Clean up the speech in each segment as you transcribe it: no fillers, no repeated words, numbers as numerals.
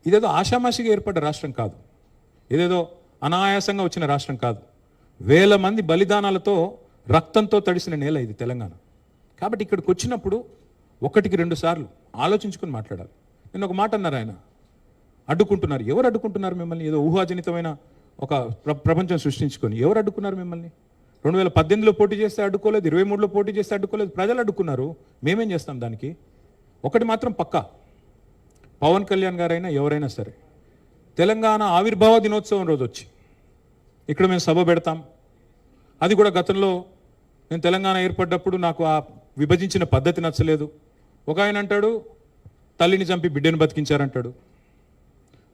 ఇదేదో ఆషామాషిగా ఏర్పడ్డ రాష్ట్రం కాదు, ఇదేదో అనాయాసంగా వచ్చిన రాష్ట్రం కాదు. వేల మంది బలిదానాలతో రక్తంతో తడిసిన నేల ఇది తెలంగాణ. కాబట్టి ఇక్కడికి వచ్చినప్పుడు ఒకటికి 2 సార్లు ఆలోచించుకొని మాట్లాడాలి. నేను ఒక మాట అన్నారు, ఆయన అడ్డుకుంటున్నారు. ఎవరు అడ్డుకుంటున్నారు మిమ్మల్ని? ఏదో ఊహాజనితమైన ఒక ప్రపంచం సృష్టించుకొని ఎవరు అడ్డుకున్నారు మిమ్మల్ని? 2018లో పోటీ చేస్తే అడ్డుకోలేదు, 23లో పోటీ చేస్తే అడ్డుకోలేదు, ప్రజలు అడ్డుకున్నారు. మేమేం చేస్తాం దానికి? ఒకటి మాత్రం పక్కా, పవన్ కళ్యాణ్ గారైనా ఎవరైనా సరే తెలంగాణ ఆవిర్భావ దినోత్సవం రోజు వచ్చి ఇక్కడ మేము సభ పెడతాం. అది కూడా గతంలో నేను తెలంగాణ ఏర్పడ్డప్పుడు నాకు ఆ విభజించిన పద్ధతి నచ్చలేదు. ఒక ఆయన అంటాడు తల్లిని చంపి బిడ్డను బతికించారంటాడు,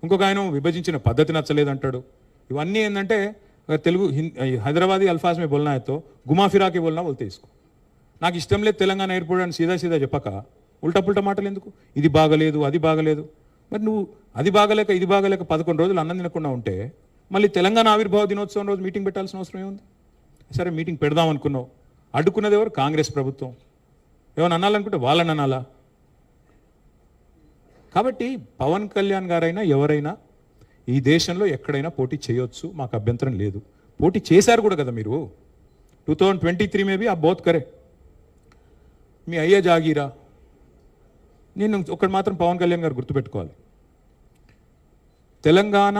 ఇంకొక ఆయన విభజించిన పద్ధతి నచ్చలేదు అంటాడు. ఇవన్నీ ఏంటంటే తెలుగు హైదరాబాదీ అల్ఫాజ్ మే బోల్నా అయితే గుమా ఫిరాకి బోల్నా బోల్తే ఇసుకో. నాకు ఇష్టం లేదు తెలంగాణ ఏర్పడని సీదా సీదా చెప్పక ఉల్టా పుల్టా మాటలు ఎందుకు? ఇది బాగలేదు అది బాగలేదు. మరి నువ్వు అది బాగలేక ఇది బాగలేక 11 రోజులు అన్నం తినకుండా ఉంటే మళ్ళీ తెలంగాణ ఆవిర్భావ దినోత్సవం రోజు మీటింగ్ పెట్టాల్సిన అవసరం ఏముంది? సరే మీటింగ్ పెడదాం అనుకున్నావు, అడ్డుకున్నది ఎవరు? కాంగ్రెస్ ప్రభుత్వం. ఏమైనా అనాలనుకుంటే వాళ్ళని అనాలా? కాబట్టి పవన్ కళ్యాణ్ గారైనా ఎవరైనా ఈ దేశంలో ఎక్కడైనా పోటీ చేయొచ్చు, మాకు అభ్యంతరం లేదు. పోటీ చేశారు కూడా కదా మీరు. 2023 में भी आप बहुत करे. మీ అయ్యే జాగీరా. నేను ఒకటి మాత్రం పవన్ కళ్యాణ్ గారు గుర్తుపెట్టుకోవాలి, తెలంగాణ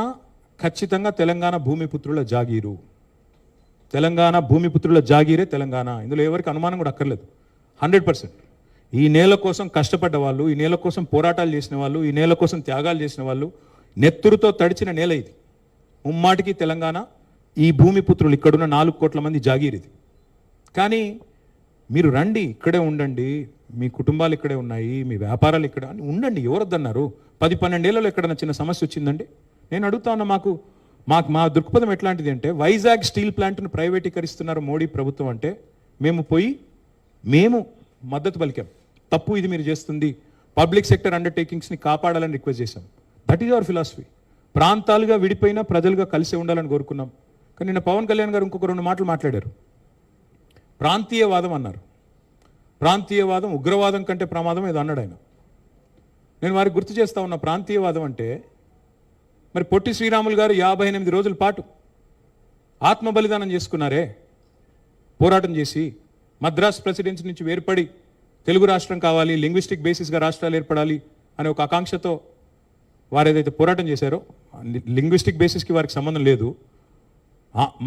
ఖచ్చితంగా తెలంగాణ భూమిపుత్రుల జాగీరు. తెలంగాణ భూమిపుత్రుల జాగీరే తెలంగాణ. ఇందులో ఎవరికి అనుమానం కూడా అక్కర్లేదు. 100%. ఈ నేల కోసం కష్టపడ్డ వాళ్ళు, ఈ నేల కోసం పోరాటాలు చేసిన వాళ్ళు, ఈ నేల కోసం త్యాగాలు చేసిన వాళ్ళు, నెత్తురుతో తడిచిన నేల ఇది. ముమ్మాటికి తెలంగాణ ఈ భూమిపుత్రులు ఇక్కడున్న 4 కోట్ల మంది జాగీర్ ఇది. కానీ మీరు రండి, ఇక్కడే ఉండండి, మీ కుటుంబాలు ఇక్కడే ఉన్నాయి, మీ వ్యాపారాలు ఇక్కడ ఉండండి, ఎవరొద్దన్నారు? 10-12 ఏళ్లలో ఎక్కడైనా చిన్న సమస్య వచ్చిందండి? నేను అడుగుతా ఉన్నా, మా దృక్పథం ఎట్లాంటిది అంటే, వైజాగ్ స్టీల్ ప్లాంట్ను ప్రైవేటీకరిస్తున్నారు మోడీ ప్రభుత్వం అంటే మేము మద్దతు పలికాం. తప్పు ఇది మీరు చేస్తుంది, పబ్లిక్ సెక్టర్ అండర్టేకింగ్స్ని కాపాడాలని రిక్వెస్ట్ చేశాం. That is our philosophy. ప్రాంతాలుగా విడిపోయినా ప్రజలుగా కలిసి ఉండాలని కోరుకున్నాం. కానీ నిన్న పవన్ కళ్యాణ్ గారు ఇంకొక 2 మాటలు మాట్లాడారు. ప్రాంతీయవాదం అన్నారు. ప్రాంతీయవాదం ఉగ్రవాదం కంటే ప్రమాదం ఏదో అన్నాడు ఆయన. నేను వారికి గుర్తు చేస్తా ఉన్నా, ప్రాంతీయవాదం అంటే మరి పొట్టి శ్రీరాములు గారు 58 రోజుల పాటు ఆత్మ బలిదానం చేసుకున్నారే, పోరాటం చేసి మద్రాస్ ప్రెసిడెన్సీ నుంచి వేర్పడి తెలుగు రాష్ట్రం కావాలి, లింగ్విస్టిక్ బేసిస్గా రాష్ట్రాలు ఏర్పడాలి అనే ఒక ఆకాంక్షతో వారు ఏదైతే పోరాటం చేశారో, లింగ్విస్టిక్ బేసిస్కి వారికి సంబంధం లేదు,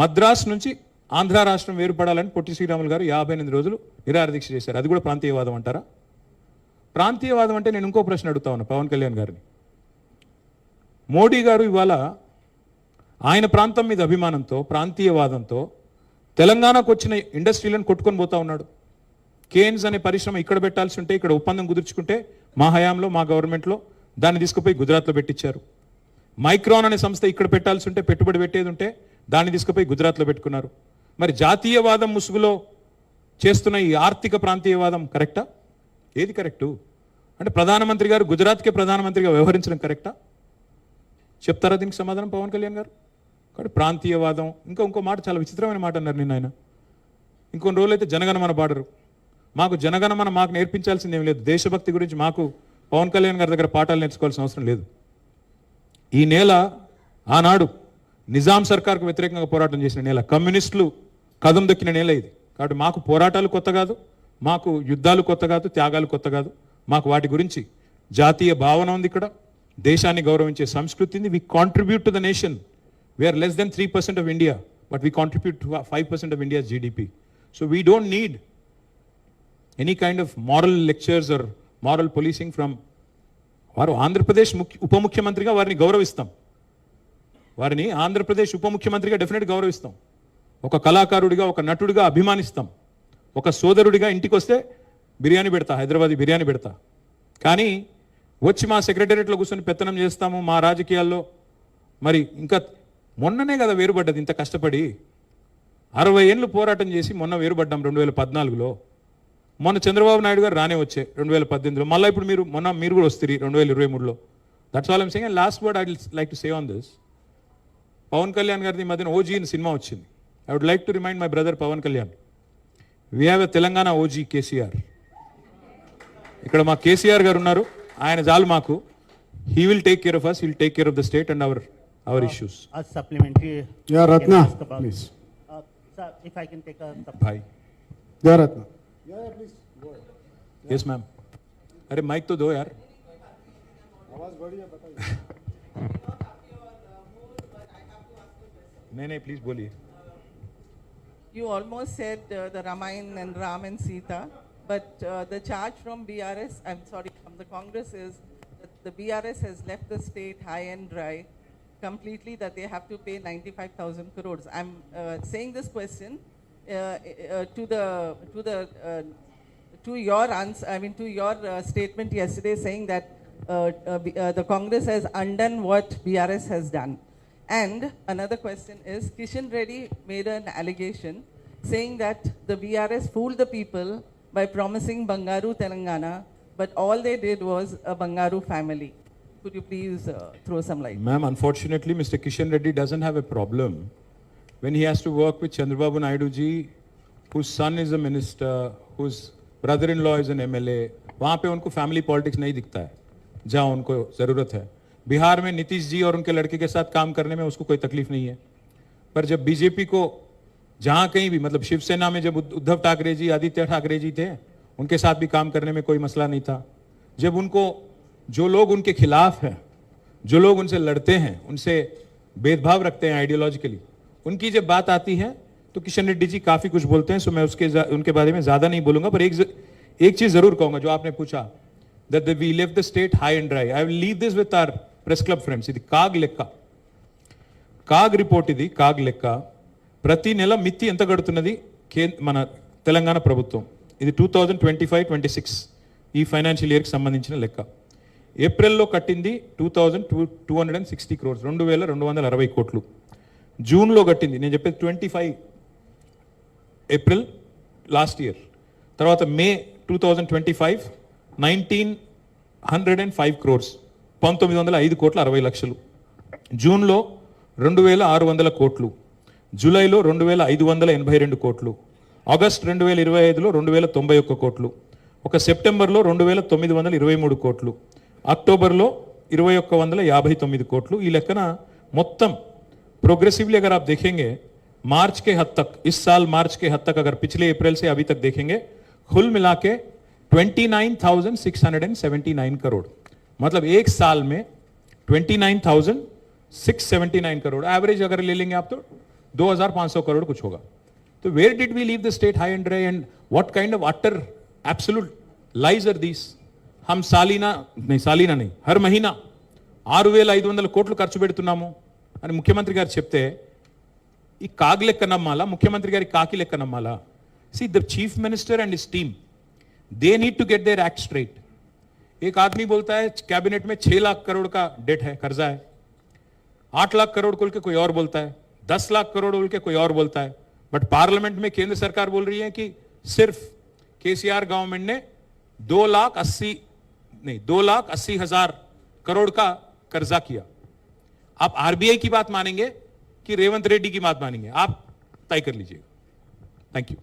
మద్రాస్ నుంచి ఆంధ్ర రాష్ట్రం వేరుపడాలని పొట్టి శ్రీరాములు గారు 58 రోజులు నిరాహార దీక్ష చేశారు. అది కూడా ప్రాంతీయవాదం అంటారా? ప్రాంతీయవాదం అంటే నేను ఇంకో ప్రశ్న అడుగుతా ఉన్నా పవన్ కళ్యాణ్ గారిని. మోడీ గారు ఇవాళ ఆయన ప్రాంతం మీద అభిమానంతో, ప్రాంతీయవాదంతో తెలంగాణకు వచ్చిన ఇండస్ట్రీలను కొట్టుకొని పోతా ఉన్నాడు. కేన్స్ అనే పరిశ్రమ ఇక్కడ పెట్టాల్సి ఉంటే, ఇక్కడ ఒప్పందం కుదుర్చుకుంటే మా హయాంలో, మా గవర్నమెంట్లో దాన్ని తీసుకుపోయి గుజరాత్లో పెట్టించారు. మైక్రాన్ అనే సంస్థ ఇక్కడ పెట్టాల్సి ఉంటే, పెట్టుబడి పెట్టేది ఉంటే దాన్ని తీసుకుపోయి గుజరాత్లో పెట్టుకున్నారు. మరి జాతీయవాదం ముసుగులో చేస్తున్న ఈ ఆర్థిక ప్రాంతీయవాదం కరెక్టా? ఏది కరెక్టు? అంటే ప్రధానమంత్రి గారు గుజరాత్కే ప్రధానమంత్రిగా వ్యవహరించడం కరెక్టా? చెప్తారా దీనికి సమాధానం పవన్ కళ్యాణ్ గారు? కాబట్టి ప్రాంతీయవాదం, ఇంకో మాట చాలా విచిత్రమైన మాట అన్నారు నిన్న ఆయన. ఇంకొన్ని రోజులు అయితే జనగణమన పాడరు. మాకు జనగణమన మాకు నేర్పించాల్సింది ఏం లేదు. దేశభక్తి గురించి మాకు పవన్ కళ్యాణ్ గారి దగ్గర పాఠాలు నేర్చుకోవాల్సిన అవసరం లేదు. ఈ నేల ఆనాడు నిజాం సర్కార్కు వ్యతిరేకంగా పోరాటం చేసిన నేల, కమ్యూనిస్టులు కదం దొక్కిన నేల ఇది. కాబట్టి మాకు పోరాటాలు కొత్త కాదు, మాకు యుద్ధాలు కొత్త కాదు, త్యాగాలు కొత్త కాదు. మాకు వాటి గురించి జాతీయ భావన ఉంది. ఇక్కడ దేశాన్ని గౌరవించే సంస్కృతి ఉంది. We contribute to the nation. We are less than 3% of India, but we contribute to 5% of India's GDP. So we don't need any kind of moral lectures or moral policing from వారు. ఆంధ్రప్రదేశ్ ఉప ముఖ్యమంత్రిగా వారిని గౌరవిస్తాం, వారిని ఆంధ్రప్రదేశ్ ఉప ముఖ్యమంత్రిగా డెఫినెట్గా గౌరవిస్తాం. ఒక కళాకారుడిగా, ఒక నటుడిగా అభిమానిస్తాం. ఒక సోదరుడిగా ఇంటికి వస్తే బిర్యానీ పెడతా, హైదరాబాదీ బిర్యానీ పెడతా. కానీ వచ్చి మా సెక్రటేరియట్లో కూర్చొని పెత్తనం చేస్తాము మా రాజకీయాల్లో. మరి ఇంకా మొన్ననే కదా వేరుపడ్డది, ఇంత కష్టపడి 60 ఏళ్ళు పోరాటం చేసి మొన్న వేరుపడ్డాం 2014లో. మొన్న చంద్రబాబు నాయుడు గారు రానే వచ్చే 2018లో, మళ్ళీ ఇప్పుడు మీరు కూడా వస్తారు 2023లో. That's all I'm saying. And last word I will like to say on this. Pawan Kalyan గారిది మధ్యన ఓజీ అని సినిమా వచ్చింది. I would like to remind my brother Pawan Kalyan, we have a Telangana OG KCR. ఇక్కడ మా కేసీఆర్ గారు ఉన్నారు, ఆయన చాలు మాకు. he will take care of us, he will take care of the state and our issues. A supplementary. Yeah, I can Ratna, ask about. please. Sir, if I can take a Bhai. Yeah, Ratna. Yes ma'am. अरे mic तो दो यार. नहीं please बोलिए. You almost said the Ramayana and Ram and Sita, but the charge from from the Congress is that the BRS has left the state high and dry completely, that they have to pay 95,000 crores. I'm saying this question to your answer, to your statement yesterday saying that the Congress has undone what BRS has done. And another question is, Kishan Reddy made an allegation saying that the BRS fooled the people by promising Bangaru Telangana, but all they did was a Bangaru family. Could you please throw some light? Ma'am, unfortunately, Mr. Kishan Reddy doesn't have a problem when he has to work with Chandrababu Naidu ji, whose son is a minister, whose brother-in-law is an MLA. वहाँ पे उनको family politics नहीं दिखता है जहाँ उनको ज़रूरत है. बिहार में नीतीश जी और उनके लड़के के साथ काम करने में उसको कोई तकलीफ नहीं है. पर जब बीजेपी को जहाँ कहीं भी, मतलब शिवसेना में जब उद्धव ठाकरे जी, आदित्य ठाकरे जी थे, उनके साथ भी काम करने में कोई मसला नहीं था. जब उनको जो लोग उनके खिलाफ हैं, जो लोग उनसे लड़ते हैं, उनसे भेदभाव रखते हैं आइडियोलॉजिकली, उनकी जब बात आती है तो किशन रेड्डी जी काफ़ी कुछ बोलते हैं. सो मैं उनके बारे में ज़्यादा नहीं बोलूँगा. पर एक चीज़ ज़रूर कहूँगा जो आपने पूछा, that we left the state high and dry. I will leave this with our press club friends. ఇది కాగ్ లెక్క, కాగ్ రిపోర్ట్ ఇది, కాగ్ లెక్క. ప్రతి నెల మిత్తి ఎంత కడుతున్నది మన తెలంగాణ ప్రభుత్వం. ఇది 2025-26 ఈ ఫైనాన్షియల్ ఇయర్కి సంబంధించిన లెక్క. ఏప్రిల్లో కట్టింది 2260 crores, 2260 కోట్లు. జూన్లో కట్టింది, నేను చెప్పేది 25 ఏప్రిల్ లాస్ట్ ఇయర్. తర్వాత మే 2025 1905 crores, 1905 కోట్ల 60 లక్షలు. జూన్లో 2600 కోట్లు, జూలైలో 2582 కోట్లు, ఆగస్ట్ 2025లో 2091 కోట్లు, ఒక సెప్టెంబర్లో 2923 కోట్లు, అక్టోబర్లో 2159 కోట్లు. ఈ లెక్కన మొత్తం प्रोग्रेसिवली अगर आप देखेंगे मार्च के हद तक, इस साल मार्च के हद तक, अगर पिछले अप्रैल से अभी तक देखेंगे, कुल मिला के 29,679 करोड़. मतलब एक साल में 29,679 करोड़ एवरेज अगर ले लेंगे आप तो 2,500 करोड़ कुछ होगा. तो where did we leave the state high and dry and what kind of utter absolute lies are these. हम सालीना नहीं हर महीना 6,500 కోట్లు ఖర్చు పెడుతున్నాము అని ముఖ్యమంత్రి గారు చెప్తే ఈ కాగ్ లెక్క నమ్మాలా, ముఖ్యమంత్రి గారి కాకి లెక్క నమ్మాలా? See the chief minister and his team, they need to get their act straight. एक आदमी बोलता है कैबिनेट में 6 लाख करोड़ का डेट है, कर्जा है. 8 लाख करोड़ बोल के कोई और बोलता है, 10 लाख करोड़ बोल के कोई और बोलता है. बट पार्लियामेंट में केंद्र सरकार बोल रही है कि सिर्फ केसीआर गवर्नमेंट ने 2,80,000 करोड़ का कर्जा किया. आप आरबीआई की बात मानेंगे कि रेवंत रेड्डी की बात मानेंगे, आप तय कर लीजिएगा. Thank you.